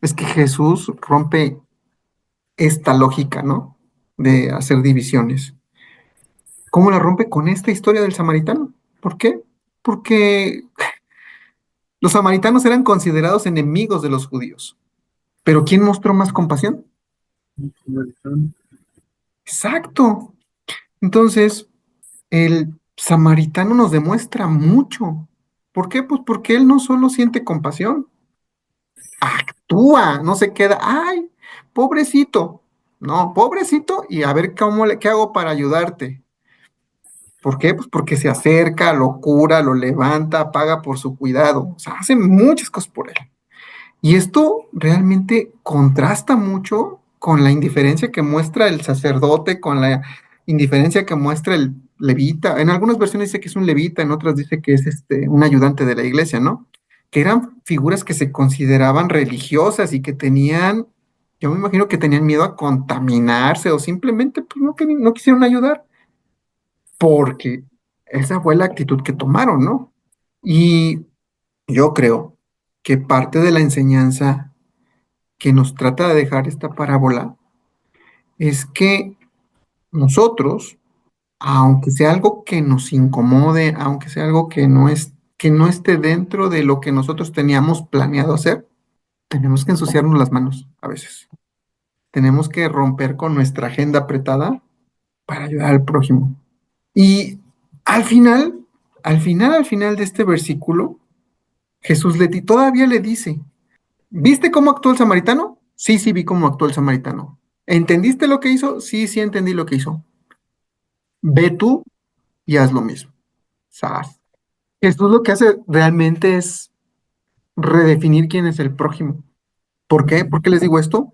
es que Jesús rompe esta lógica, ¿no? De hacer divisiones. ¿Cómo la rompe con esta historia del samaritano? ¿Por qué? Porque los samaritanos eran considerados enemigos de los judíos. Pero ¿quién mostró más compasión? Americano. Exacto. Entonces, el samaritano nos demuestra mucho. ¿Por qué? Pues porque él no solo siente compasión, actúa, no se queda, ay, pobrecito. No, pobrecito, y a ver qué hago para ayudarte. ¿Por qué? Pues porque se acerca, lo cura, lo levanta, paga por su cuidado. O sea, hace muchas cosas por él. Y esto realmente contrasta mucho con la indiferencia que muestra el sacerdote, con la indiferencia que muestra el levita. En algunas versiones dice que es un levita, en otras dice que es un ayudante de la iglesia, ¿no? Que eran figuras que se consideraban religiosas y que tenían, yo me imagino que tenían miedo a contaminarse o simplemente pues, no quisieron ayudar, porque esa fue la actitud que tomaron, ¿no? Y yo creo que parte de la enseñanza que nos trata de dejar esta parábola es que nosotros, aunque sea algo que nos incomode, aunque sea algo que no esté dentro de lo que nosotros teníamos planeado hacer, tenemos que ensuciarnos las manos a veces. Tenemos que romper con nuestra agenda apretada para ayudar al prójimo. Y al final, al final de este versículo, Jesús todavía le dice, ¿viste cómo actuó el samaritano? Sí, sí, vi cómo actuó el samaritano. ¿Entendiste lo que hizo? Sí, sí, entendí lo que hizo. Ve tú y haz lo mismo. ¿Sabes? Jesús lo que hace realmente es redefinir quién es el prójimo. ¿Por qué? ¿Por qué les digo esto?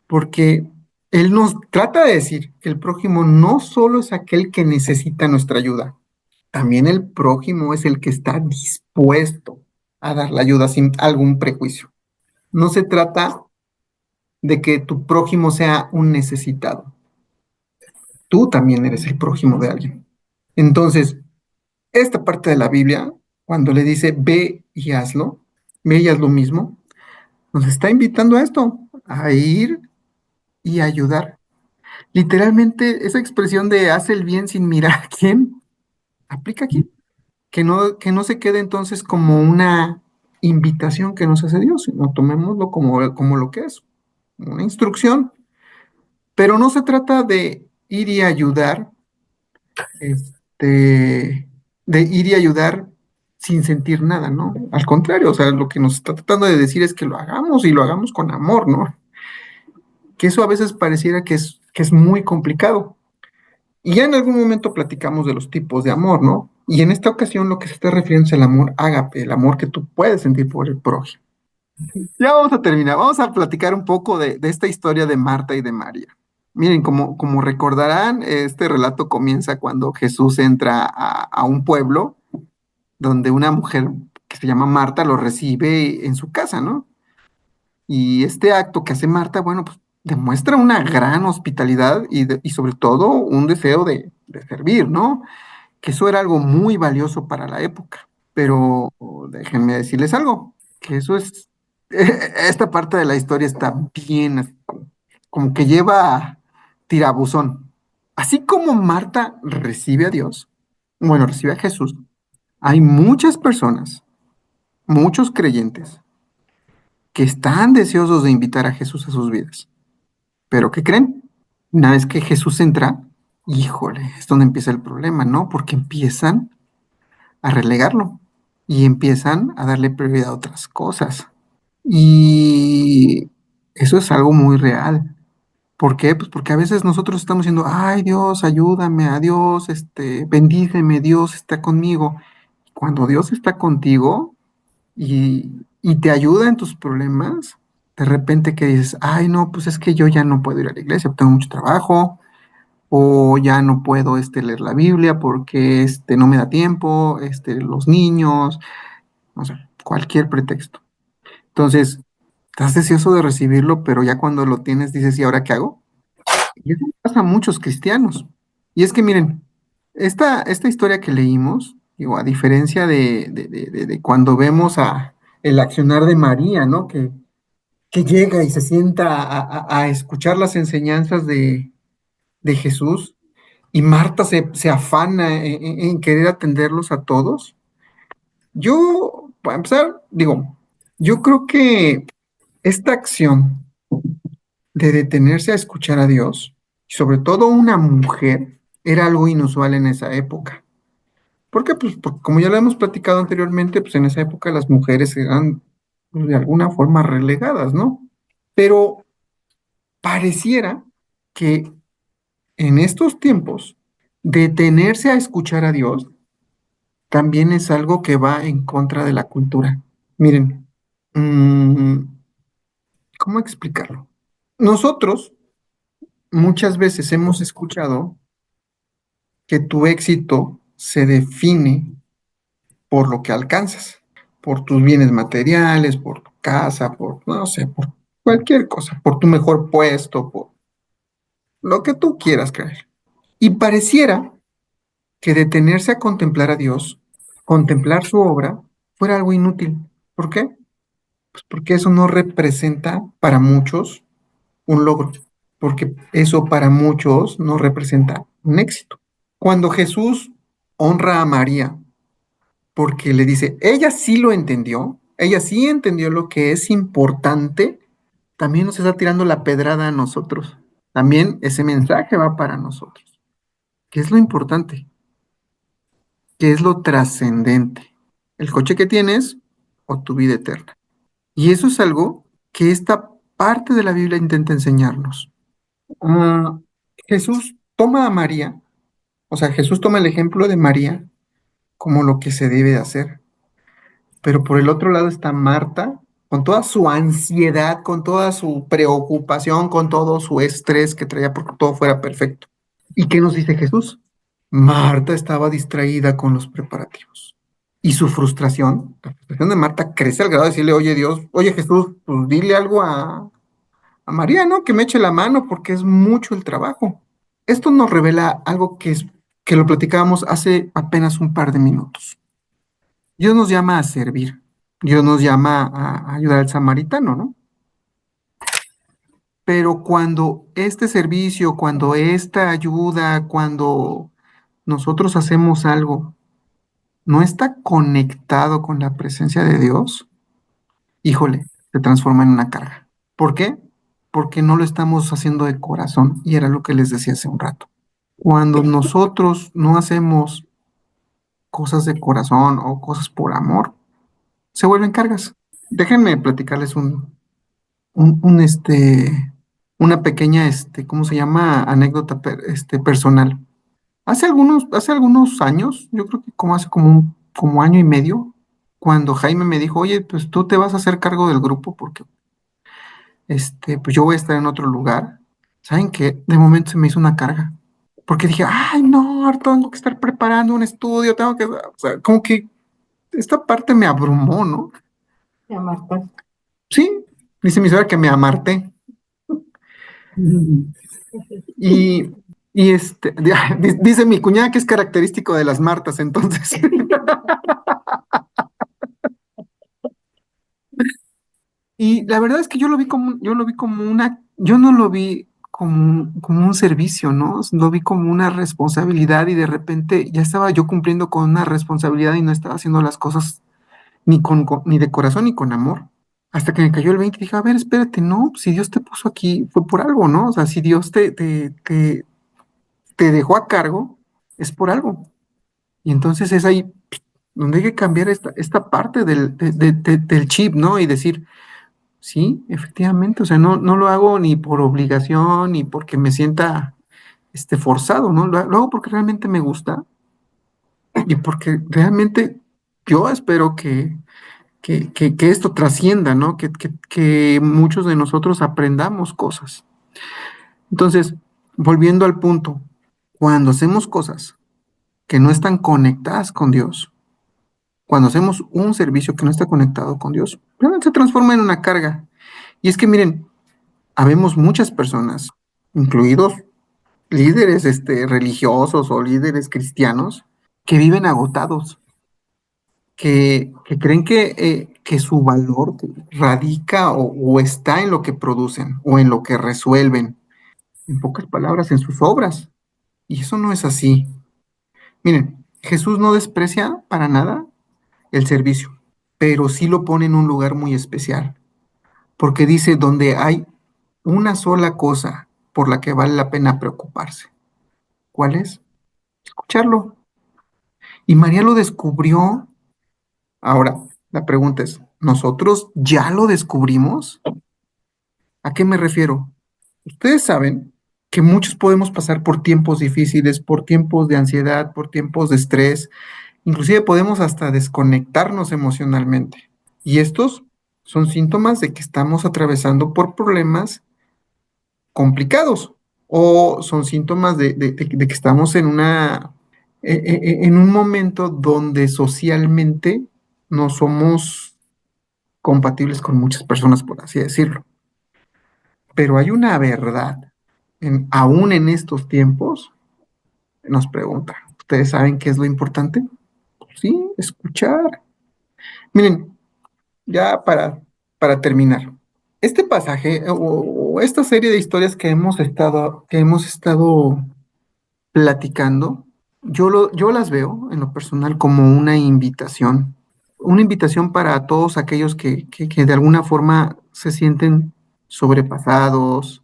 Porque Él nos trata de decir que el prójimo no solo es aquel que necesita nuestra ayuda, también el prójimo es el que está dispuesto. a dar la ayuda sin algún prejuicio. No se trata de que tu prójimo sea un necesitado. Tú también eres el prójimo de alguien. Entonces, esta parte de la Biblia, cuando le dice ve y hazlo, ve y haz lo mismo, nos está invitando a esto, a ir y ayudar. Literalmente, esa expresión de haz el bien sin mirar a quién, aplica aquí. Que no se quede entonces como una invitación que nos hace Dios, sino tomémoslo como lo que es, una instrucción. Pero no se trata de ir y ayudar, de ir y ayudar sin sentir nada, ¿no? Al contrario, o sea, lo que nos está tratando de decir es que lo hagamos y lo hagamos con amor, ¿no? Que eso a veces pareciera que es muy complicado. Y ya en algún momento platicamos de los tipos de amor, ¿no? Y en esta ocasión lo que se está refiriendo es el amor ágape, el amor que tú puedes sentir por el prójimo. Ya vamos a terminar, vamos a platicar un poco de esta historia de Marta y de María. Miren, como recordarán, este relato comienza cuando Jesús entra a un pueblo donde una mujer que se llama Marta lo recibe en su casa, ¿no? Y este acto que hace Marta, bueno, pues demuestra una gran hospitalidad y sobre todo un deseo de servir, ¿no? Que eso era algo muy valioso para la época. Pero déjenme decirles algo, que eso es, esta parte de la historia está bien, así como que lleva tirabuzón. Así como Marta recibe a Dios, bueno, recibe a Jesús, hay muchas personas, muchos creyentes, que están deseosos de invitar a Jesús a sus vidas. Pero ¿qué creen? Una vez que Jesús entra, híjole, es donde empieza el problema, ¿no? Porque empiezan a relegarlo y empiezan a darle prioridad a otras cosas. Y eso es algo muy real. ¿Por qué? Pues porque a veces nosotros estamos diciendo, ay Dios, ayúdame, a Dios, bendíceme, Dios está conmigo. Cuando Dios está contigo y te ayuda en tus problemas, de repente que dices, ay no, pues es que yo ya no puedo ir a la iglesia, tengo mucho trabajo, o ya no puedo leer la Biblia porque no me da tiempo, los niños, o sea, cualquier pretexto. Entonces, estás deseoso de recibirlo, pero ya cuando lo tienes dices, ¿y ahora qué hago? Y eso pasa a muchos cristianos. Y es que miren, esta historia que leímos, digo, a diferencia de cuando vemos el accionar de María, ¿no? Que llega y se sienta a escuchar las enseñanzas de Jesús, y Marta se afana en querer atenderlos a todos. Yo, para empezar, digo, yo creo que esta acción de detenerse a escuchar a Dios, y sobre todo una mujer, era algo inusual en esa época. ¿Por qué? Pues porque como ya lo hemos platicado anteriormente, pues en esa época las mujeres eran pues, de alguna forma relegadas, ¿no? Pero pareciera que en estos tiempos, detenerse a escuchar a Dios también es algo que va en contra de la cultura. Miren, mm, ¿cómo explicarlo? Nosotros muchas veces hemos escuchado que tu éxito se define por lo que alcanzas, por tus bienes materiales, por tu casa, por, no sé, por cualquier cosa, por tu mejor puesto, por lo que tú quieras creer. Y pareciera que detenerse a contemplar a Dios, contemplar su obra, fuera algo inútil. ¿Por qué? Pues porque eso no representa para muchos un logro, porque eso para muchos no representa un éxito. Cuando Jesús honra a María, porque le dice, ella sí lo entendió, ella sí entendió lo que es importante, también nos está tirando la pedrada a nosotros. También ese mensaje va para nosotros. ¿Qué es lo importante? ¿Qué es lo trascendente? ¿El coche que tienes o tu vida eterna? Y eso es algo que esta parte de la Biblia intenta enseñarnos. Ah, Jesús toma a María, o sea, Jesús toma el ejemplo de María como lo que se debe de hacer. Pero por el otro lado está Marta, con toda su ansiedad, con toda su preocupación, con todo su estrés que traía porque todo fuera perfecto. ¿Y qué nos dice Jesús? Marta estaba distraída con los preparativos. Y su frustración, la frustración de Marta crece al grado de decirle, oye Dios, oye Jesús, pues dile algo a María, ¿no? Que me eche la mano porque es mucho el trabajo. Esto nos revela algo que lo platicábamos hace apenas un par de minutos. Dios nos llama a servir. Dios nos llama a ayudar al samaritano, ¿no? Pero cuando este servicio, cuando esta ayuda, cuando nosotros hacemos algo, no está conectado con la presencia de Dios, híjole, se transforma en una carga. ¿Por qué? Porque no lo estamos haciendo de corazón, y era lo que les decía hace un rato. Cuando nosotros no hacemos cosas de corazón o cosas por amor, se vuelven cargas. Déjenme platicarles una pequeña, ¿cómo se llama? Anécdota personal. Hace algunos años, yo creo que como hace como año y medio, cuando Jaime me dijo, oye, pues tú te vas a hacer cargo del grupo porque pues yo voy a estar en otro lugar. ¿Saben qué? De momento se me hizo una carga. Porque dije, ay, no, ahora tengo que estar preparando un estudio, o sea, como que esta parte me abrumó, ¿no? Te amartas. Sí, dice mi suegra que me amarté. Y, dice mi cuñada que es característico de las Martas, entonces. Y la verdad es que yo no lo vi como un servicio, ¿no? Lo vi como una responsabilidad y de repente ya estaba yo cumpliendo con una responsabilidad y no estaba haciendo las cosas ni de corazón ni con amor. Hasta que me cayó el 20 y dije, a ver, espérate, no, si Dios te puso aquí fue por algo, ¿no? O sea, si Dios te dejó a cargo, es por algo. Y entonces es ahí donde hay que cambiar esta parte del chip, ¿no? Y decir, sí, efectivamente, o sea, no lo hago ni por obligación, ni porque me sienta forzado, ¿no? Lo hago porque realmente me gusta y porque realmente yo espero que esto trascienda, ¿no? Que muchos de nosotros aprendamos cosas. Entonces, volviendo al punto, cuando hacemos cosas que no están conectadas con Dios, cuando hacemos un servicio que no está conectado con Dios, realmente se transforma en una carga. Y es que miren, habemos muchas personas, incluidos líderes religiosos o líderes cristianos, que viven agotados, que creen que su valor radica o está en lo que producen o en lo que resuelven, en pocas palabras, en sus obras. Y eso no es así. Miren, Jesús no desprecia para nada el servicio, pero sí lo pone en un lugar muy especial, porque dice donde hay una sola cosa por la que vale la pena preocuparse. ¿Cuál es? Escucharlo. Y María lo descubrió. Ahora, la pregunta es, ¿nosotros ya lo descubrimos? ¿A qué me refiero? Ustedes saben que muchos podemos pasar por tiempos difíciles, por tiempos de ansiedad, por tiempos de estrés, inclusive podemos hasta desconectarnos emocionalmente. Y estos son síntomas de que estamos atravesando por problemas complicados o son síntomas de que estamos en un momento donde socialmente no somos compatibles con muchas personas, por así decirlo. Pero hay una verdad, aún en estos tiempos, nos pregunta, ¿ustedes saben qué es lo importante? Sí, escuchar. Miren, ya para terminar, este pasaje o esta serie de historias que hemos estado platicando, yo las veo en lo personal como una invitación para todos aquellos que de alguna forma se sienten sobrepasados,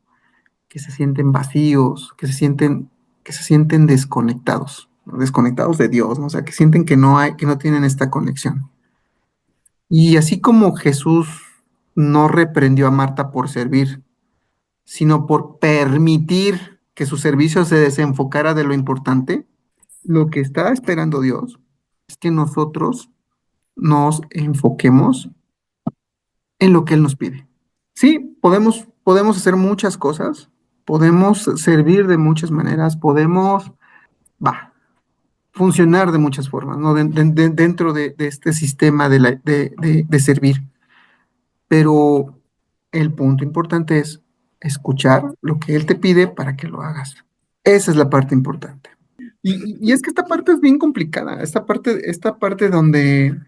que se sienten vacíos, que se sienten desconectados, ¿no? Desconectados de Dios, ¿no? O sea, que sienten que no tienen esta conexión. Y así como Jesús no reprendió a Marta por servir, sino por permitir que su servicio se desenfocara de lo importante, lo que está esperando Dios es que nosotros nos enfoquemos en lo que Él nos pide. Sí, podemos hacer muchas cosas, podemos servir de muchas maneras, va, funcionar de muchas formas, ¿no? Dentro de este sistema de servir. Pero el punto importante es escuchar lo que Él te pide para que lo hagas. Esa es la parte importante. Y es que esta parte es bien complicada, esta parte donde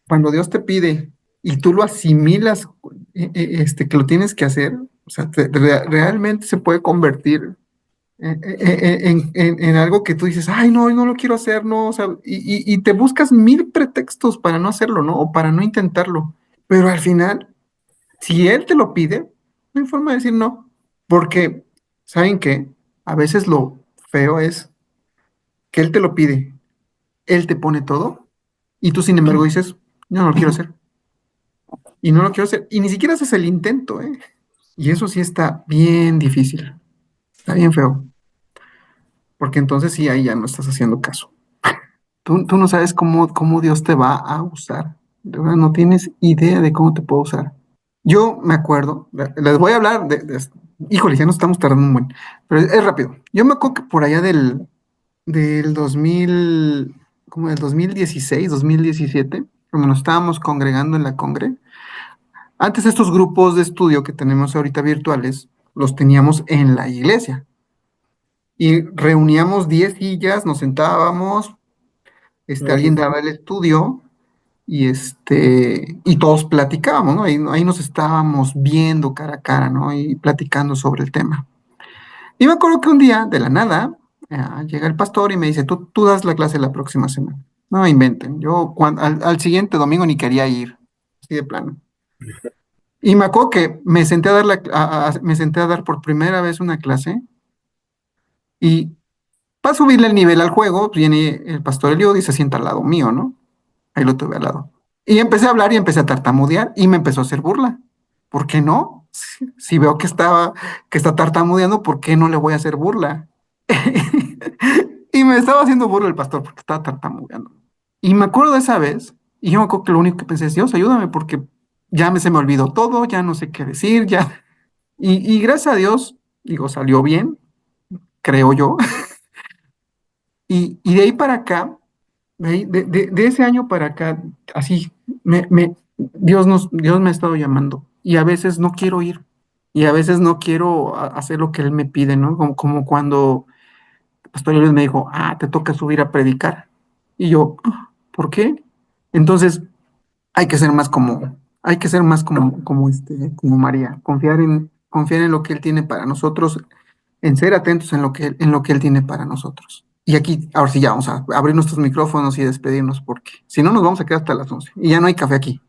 cuando Dios te pide y tú lo asimilas, que lo tienes que hacer, o sea, realmente se puede convertir en algo que tú dices, ay, no, no lo quiero hacer, no, o sea, y te buscas mil pretextos para no hacerlo, ¿no? O para no intentarlo. Pero al final, si Él te lo pide, no hay forma de decir no. Porque, ¿saben qué? A veces lo feo es que Él te lo pide, Él te pone todo, y tú, sin embargo, dices, yo no lo quiero hacer. Y no lo quiero hacer. Y ni siquiera haces el intento, ¿eh? Y eso sí está bien difícil. Está bien feo. Porque entonces sí, ahí ya no estás haciendo caso. Tú no sabes cómo Dios te va a usar. De verdad, no tienes idea de cómo te puede usar. Yo me acuerdo, les voy a hablar híjole, ya nos estamos tardando un buen, pero es rápido. Yo me acuerdo que por allá del 2000, como del 2016, 2017, como nos estábamos congregando en la congre, antes estos grupos de estudio que tenemos ahorita virtuales, los teníamos en la iglesia y reuníamos 10 sillas, nos sentábamos, alguien daba el estudio y todos platicábamos, ¿no? Ahí nos estábamos viendo cara a cara, ¿no? Y platicando sobre el tema. Y me acuerdo que un día, de la nada, llega el pastor y me dice, tú das la clase la próxima semana. No inventen, yo al siguiente domingo ni quería ir, así de plano. Y me acuerdo que me senté a dar, me senté a dar por primera vez una clase y para subirle el nivel al juego, viene el pastor Eliud y se sienta al lado mío, ¿no? Ahí lo tuve al lado. Y empecé a hablar y empecé a tartamudear y me empezó a hacer burla. ¿Por qué no? Si veo que está tartamudeando, ¿por qué no le voy a hacer burla? Y me estaba haciendo burla el pastor porque estaba tartamudeando. Y me acuerdo de esa vez, y yo me acuerdo que lo único que pensé es, Dios, ayúdame porque se me olvidó todo, ya no sé qué decir, ya. Y gracias a Dios, digo, salió bien, creo yo. Y de ahí para acá, de ese año para acá, así, Dios me ha estado llamando. Y a veces no quiero ir. Y a veces no quiero hacer lo que Él me pide, ¿no? Como cuando el pastor Luis me dijo, te toca subir a predicar. Y yo, ¿por qué? Entonces, hay que ser más hay que ser más como María, confiar en lo que Él tiene para nosotros, en ser atentos en lo que Él tiene para nosotros. Y aquí, ahora sí, ya vamos a abrir nuestros micrófonos y despedirnos, porque si no nos vamos a quedar hasta las 11 y ya no hay café aquí.